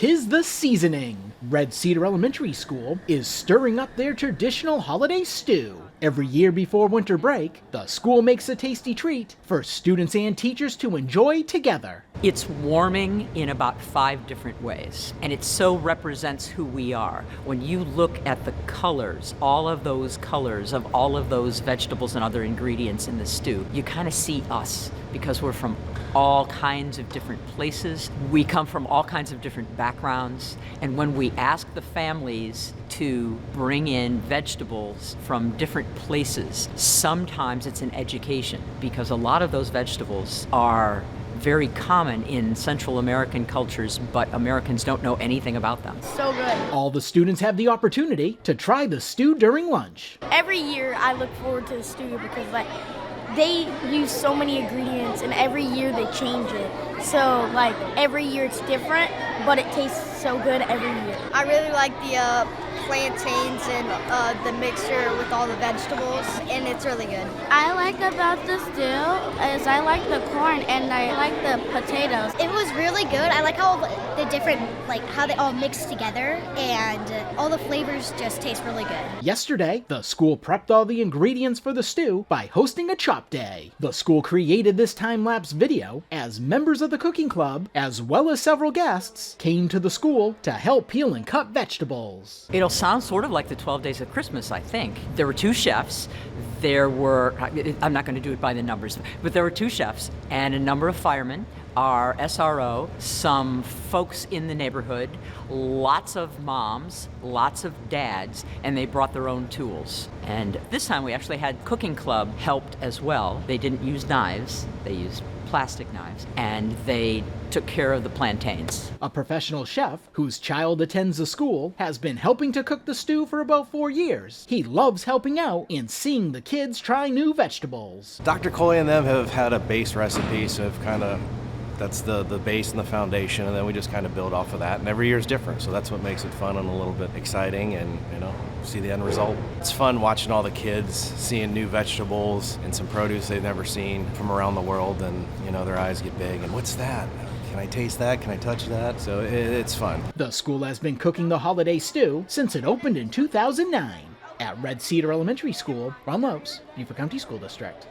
'tis the seasoning. Red Cedar Elementary School is stirring up their traditional holiday stew. Every year before winter break, the school makes a tasty treat for students and teachers to enjoy together. It's warming in about 5 different ways, and it so represents who we are. When you look at the colors, all of those colors of all of those vegetables and other ingredients in the stew, you kind of see us because we're from all kinds of different places. We come from all kinds of different backgrounds, and when we ask the families to bring in vegetables from different places, sometimes it's an education because a lot of those vegetables are very common in Central American cultures, but Americans don't know anything about them. So good. All the students have the opportunity to try the stew during lunch. Every year I look forward to the stew because they use so many ingredients and every year they change it. So every year it's different, but it tastes so good every year. I really like the plantains and the mixture with all the vegetables, and it's really good. I like about the stew is I like the corn and I like the potatoes. It was really good. I like how the different, how they all mix together, and all the flavors just taste really good. Yesterday, the school prepped all the ingredients for the stew by hosting a chop day. The school created this time-lapse video as members of the cooking club, as well as several guests, came to the school to help peel and cut vegetables. It'll sound sort of like the 12 Days of Christmas, I think. There were 2 chefs. I'm not going to do it by the numbers, but there were 2 chefs and a number of firemen, our SRO, some folks in the neighborhood, lots of moms, lots of dads, and they brought their own tools. And this time we actually had cooking club helped as well. They didn't use knives, they used plastic knives, and they took care of the plantains. A professional chef whose child attends the school has been helping to cook the stew for about 4 years. He loves helping out and seeing the kids try new vegetables. Dr. Coley and them have had a base recipe, so that's the base and the foundation, and then we just kind of build off of that, and every year is different, so that's what makes it fun and a little bit exciting, and see the end result. It's fun watching all the kids seeing new vegetables and some produce they've never seen from around the world, and their eyes get big, and what's that? Can I taste that? Can I touch that? So it's fun. The school has been cooking the holiday stew since it opened in 2009 at Red Cedar Elementary School, Ron Lopes, Beaufort County School District.